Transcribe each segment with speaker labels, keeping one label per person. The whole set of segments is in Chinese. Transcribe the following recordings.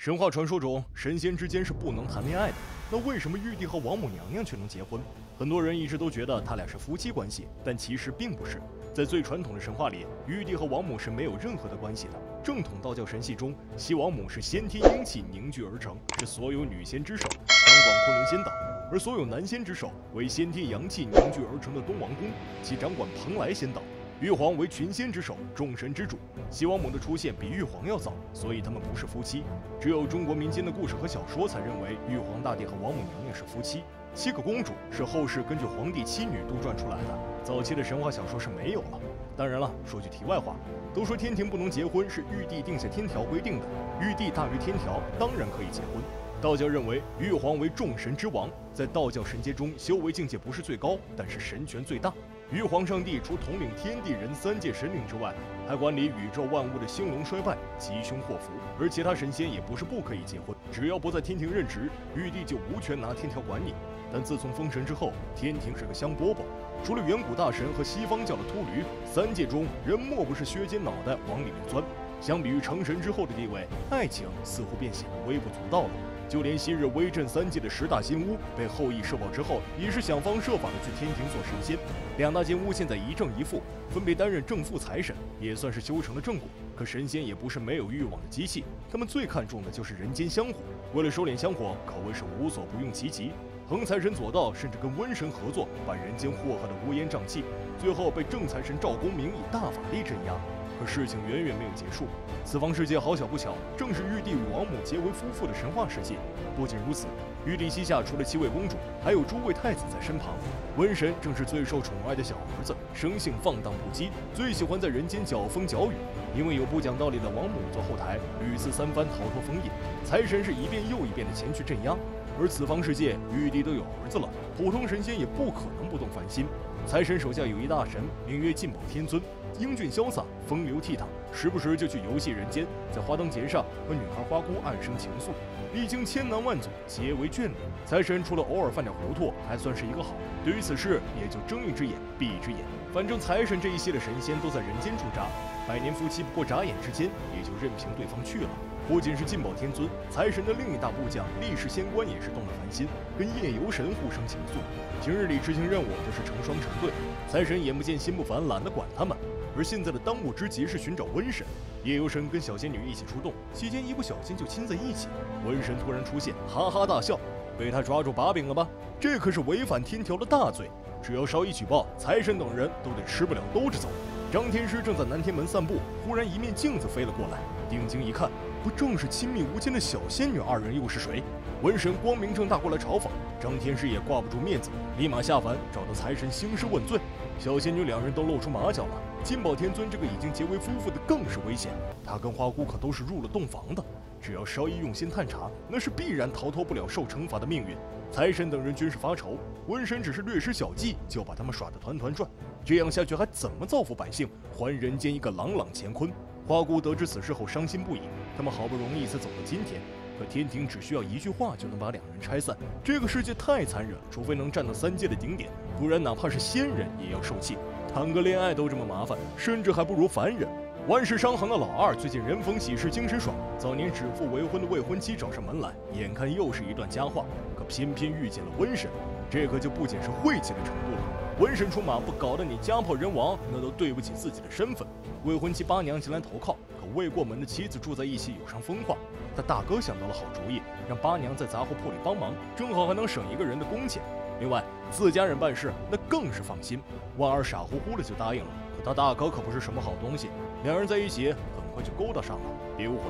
Speaker 1: 神话传说中，神仙之间是不能谈恋爱的。那为什么玉帝和王母娘娘却能结婚？很多人一直都觉得他俩是夫妻关系，但其实并不是。在最传统的神话里，玉帝和王母是没有任何的关系的。正统道教神系中，西王母是先天阴气凝聚而成，是所有女仙之首，掌管昆仑仙岛；而所有男仙之首为先天阳气凝聚而成的东王公，其掌管蓬莱仙岛。玉皇为群仙之首，众神之主。西王母的出现比玉皇要早，所以他们不是夫妻。只有中国民间的故事和小说才认为玉皇大帝和王母娘娘是夫妻。7个公主是后世根据皇帝妻女杜撰出来的，早期的神话小说是没有了。当然了，说句题外话，都说天庭不能结婚是玉帝定下天条规定的，玉帝大于天条，当然可以结婚。道教认为玉皇为众神之王，在道教神阶中，修为境界不是最高，但是神权最大。玉皇上帝除统领天地人3界神灵之外，还管理宇宙万物的兴隆衰败、吉凶祸福。而其他神仙也不是不可以结婚，只要不在天庭任职，玉帝就无权拿天条管你。但自从封神之后，天庭是个香饽饽，除了远古大神和西方教的秃驴，3界中人莫不是削尖脑袋往里面钻。相比于成神之后的地位，爱情似乎便显得微不足道了。就连昔日威震3界的10大金乌被后羿射爆之后，也是想方设法的去天庭做神仙。2大金乌现在一正一负，分别担任正副财神，也算是修成了正果。可神仙也不是没有欲望的机器，他们最看重的就是人间香火。为了收敛香火，可谓是无所不用其极。横财神左道甚至跟瘟神合作，把人间祸害得乌烟瘴气，最后被正财神赵公明以大法力镇压。可事情远远没有结束，四方世界好巧不巧，正是玉帝与王母结为夫妇的神话世界。不仅如此，玉帝膝下除了7位公主，还有诸位太子在身旁。瘟神正是最受宠爱的小儿子，生性放荡不羁，最喜欢在人间搅风搅雨。因为有不讲道理的王母做后台，屡次3番逃脱封印，财神是一遍又一遍的前去镇压。而此方世界，玉帝都有儿子了，普通神仙也不可能不动凡心。财神手下有一大神，名曰进宝天尊，英俊潇洒，风流倜傥，时不时就去游戏人间，在花灯节上和女孩花姑暗生情愫，历经千难万阻，结为眷侣。财神除了偶尔犯点糊涂，还算是一个好。对于此事，也就睁一只眼闭一只眼。反正财神这一系的神仙都在人间驻扎，百年夫妻不过眨眼之间，也就任凭对方去了。不仅是进宝天尊，财神的另一大部将历世仙官也是动了凡心，跟夜游神互生情愫。平日里执行任务都是成双成对，财神眼不见心不烦，懒得管他们。而现在的当务之急是寻找瘟神，夜游神跟小仙女一起出动，期间一不小心就亲在一起。瘟神突然出现，哈哈大笑，被他抓住把柄了吧？这可是违反天条的大罪，只要稍一举报，财神等人都得吃不了兜着走。张天师正在南天门散步，忽然一面镜子飞了过来，定睛一看，不正是亲密无间的小仙女2人又是谁？瘟神光明正大过来嘲讽，张天师也挂不住面子，立马下凡找到财神兴师问罪。小仙女2人都露出马脚了，金宝天尊这个已经结为夫妇的更是危险，他跟花姑可都是入了洞房的，只要稍一用心探查，那是必然逃脱不了受惩罚的命运。财神等人均是发愁，瘟神只是略施小计，就把他们耍得团团转，这样下去还怎么造福百姓，还人间一个朗朗乾坤？花姑得知此事后伤心不已，他们好不容易才走到今天，可天庭只需要一句话就能把2人拆散。这个世界太残忍了，除非能站到3界的顶点，不然哪怕是仙人也要受气。谈个恋爱都这么麻烦，甚至还不如凡人。万世商行的老2最近人逢喜事精神爽，早年指腹为婚的未婚妻找上门来，眼看又是一段佳话，可偏偏遇见了瘟神，这可就不仅是晦气的程度了。瘟神出马不搞得你家破人亡，那都对不起自己的身份。未婚妻8娘前来投靠，可未过门的妻子住在一起有伤风化，他大哥想到了好主意，让8娘在杂货铺里帮忙，正好还能省一个人的工钱。另外自家人办事那更是放心，万2傻乎乎的就答应了。可他大哥可不是什么好东西，2人在一起很快就勾搭上了。别误会，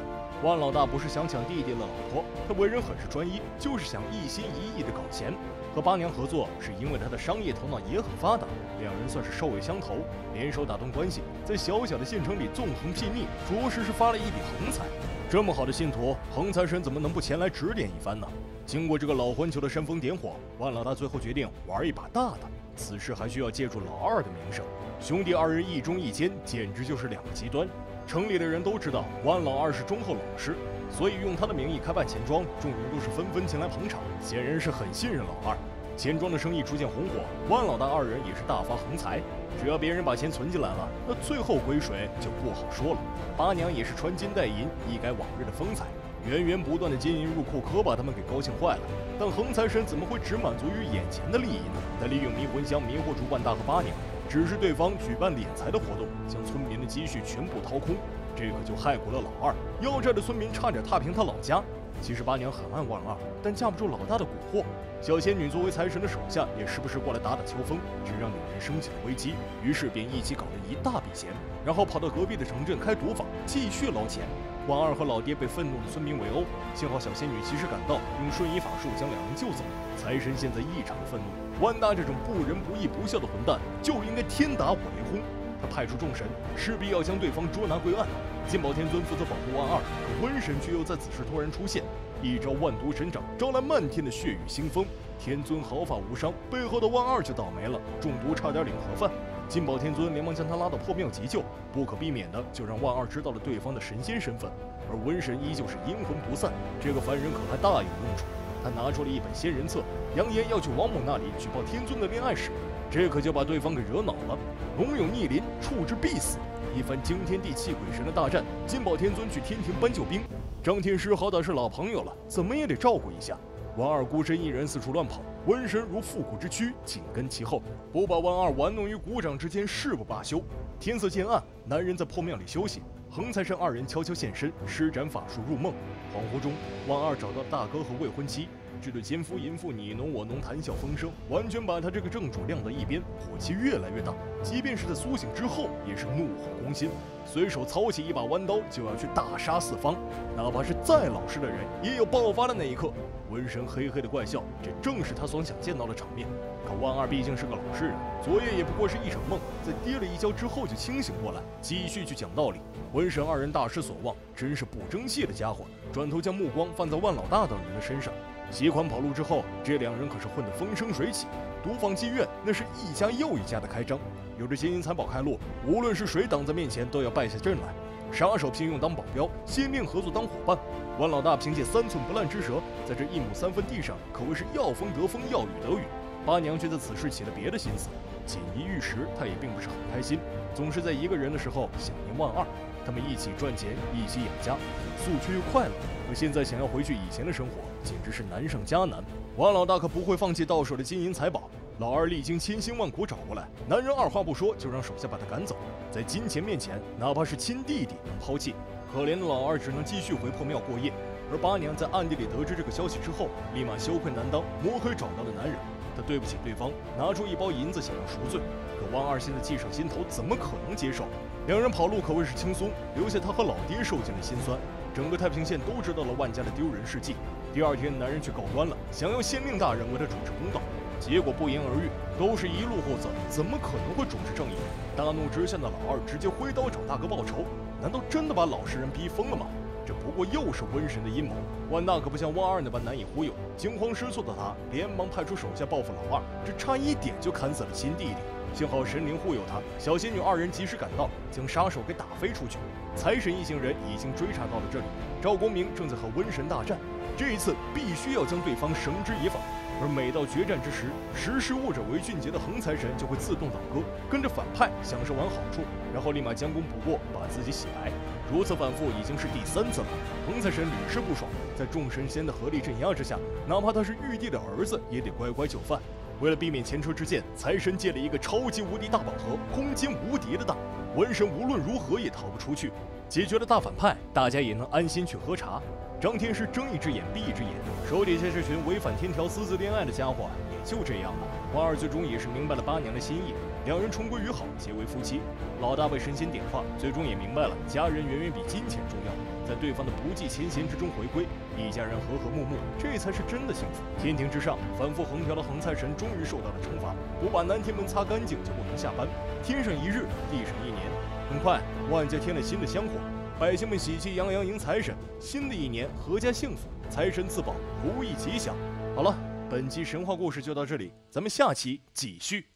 Speaker 1: 万老大不是想抢弟弟的老婆，他为人很是专一，就是想一心一意的搞钱。和8娘合作是因为他的商业头脑也很发达，2人算是首尾相投，联手打通关系，在小小的县城里纵横睥睨，着实是发了一笔横财。这么好的信徒，横财神怎么能不前来指点一番呢？经过这个老混球的煽风点火，万老大最后决定玩一把大的。此事还需要借助老2的名声，兄弟2人一忠一奸，简直就是2个极端。城里的人都知道万老2是忠厚老实，所以用他的名义开办钱庄，众人都是纷纷前来捧场，显然是很信任老2。钱庄的生意逐渐红火，万老大2人也是大发横财。只要别人把钱存进来了，那最后归谁就不好说了。8娘也是穿金戴银，一改往日的风采。源源不断的金银入库可把他们给高兴坏了。但横财神怎么会只满足于眼前的利益呢？他利用迷魂香迷惑住万大和八娘，指示对方举办敛财的活动，将村民的积蓄全部掏空，这可就害苦了老二。要债的村民差点踏平他老家。其实八娘很爱万二，但架不住老大的蛊惑。小仙女作为财神的手下，也时不时过来打打秋风，这让女人生起了危机，于是便一起搞了一大笔钱，然后跑到隔壁的城镇开赌坊，继续捞钱。万二和老爹被愤怒的村民围殴，幸好小仙女及时赶到，用瞬移法术将两人救走。财神现在异常的愤怒，万大这种不仁不义不孝的混蛋就应该天打五雷轰。他派出众神，势必要将对方捉拿归案。金宝天尊负责保护万二，可瘟神却又在此时突然出现，一招万毒神掌招来漫天的血雨腥风。天尊毫发无伤，背后的万二就倒霉了，中毒差点领盒饭。金宝天尊连忙将他拉到破庙急救，不可避免的就让万二知道了对方的神仙身份。而瘟神依旧是阴魂不散，这个凡人可还大有用处。他拿出了一本仙人册，扬言要去王母那里举报天尊的恋爱史，这可就把对方给惹恼了。龙勇逆鳞，处之必死。一番惊天地泣鬼神的大战，金宝天尊去天庭搬救兵，张天师好歹是老朋友了，怎么也得照顾一下。万二孤身一人四处乱跑，瘟神如复古之躯紧跟其后，不把万二玩弄于股掌之间，誓不罢休。天色渐暗，男人在破庙里休息，横财神二人悄悄现身，施展法术入梦。恍惚中，万二找到大哥和未婚妻，这对奸夫淫妇你侬我侬，谈笑风生，完全把他这个正主晾到一边，火气越来越大。即便是在苏醒之后，也是怒火攻心，随手操起一把弯刀就要去大杀四方，哪怕是再老实的人，也有爆发的那一刻。瘟神嘿嘿的怪笑，这正是他所想见到的场面。可万二毕竟是个老实人，昨夜也不过是一场梦，在跌了一跤之后就清醒过来，继续去讲道理。瘟神二人大失所望，真是不争气的家伙。转头将目光放在万老大等人的身上。携款跑路之后，这两人可是混得风生水起，赌坊妓院那是一家又一家的开张，有着金银财宝开路，无论是谁挡在面前都要败下阵来。杀手聘用当保镖，仙令合作当伙伴。万老大凭借3寸不烂之舌，在这1亩3分地上可谓是要风得风，要雨得雨。八娘却在此事起了别的心思，锦衣玉食，她也并不是很开心，总是在一个人的时候想念万二。他们一起赚钱，一起养家，素却又快乐。可现在想要回去以前的生活，简直是难上加难。万老大可不会放弃到手的金银财宝，老二历经千辛万苦找过来，男人二话不说就让手下把他赶走。在金钱面前，哪怕是亲弟弟能抛弃。可怜的老二只能继续回破庙过夜。而八娘在暗地里得知这个消息之后，立马羞愧难当，摸黑找到了男人。他对不起对方，拿出1包银子想要赎罪。可万二现在记上心头，怎么可能接受？两人跑路可谓是轻松，留下他和老爹受尽了辛酸。整个太平县都知道了万家的丢人事迹。第二天，男人却告端了，想要县令大人为他主持公道。结果不言而喻，都是一路货色，怎么可能会主持正义？大怒之下的老二直接挥刀找大哥报仇，难道真的把老实人逼疯了吗？这不过又是瘟神的阴谋。万大可不像万二那般难以忽悠，惊慌失措的他连忙派出手下报复老二，这差一点就砍死了亲弟弟。幸好神灵护佑他，小仙女二人及时赶到，将杀手给打飞出去。财神一行人已经追查到了这里，赵公明正在和瘟神大战，这一次必须要将对方绳之以法。而每到决战之时，识时务者为俊杰的横财神就会自动倒戈，跟着反派享受完好处，然后立马将功补过，把自己洗白。如此反复已经是第3次了。横财神屡试不爽，在众神仙的合力镇压之下，哪怕他是玉帝的儿子，也得乖乖就范。为了避免前车之鉴，财神借了一个超级无敌大宝盒，空间无敌的大，瘟神无论如何也逃不出去。解决了大反派，大家也能安心去喝茶。张天师睁一只眼闭一只眼，手底下这群违反天条私自恋爱的家伙也就这样了。万二最终也是明白了八娘的心意，两人重归于好，结为夫妻。老大为神仙点化，最终也明白了家人远远比金钱重要，在对方的不计前嫌之中回归，一家人和和睦睦，这才是真的幸福。天庭之上，反复横条的横财神终于受到了惩罚，不把南天门擦干净就不能下班。天上一日，地上1年。很快，万家添了新的香火，百姓们喜气洋洋迎财神。新的一年，阖家幸福，财神自保，如意吉祥。好了，本期神话故事就到这里，咱们下期继续。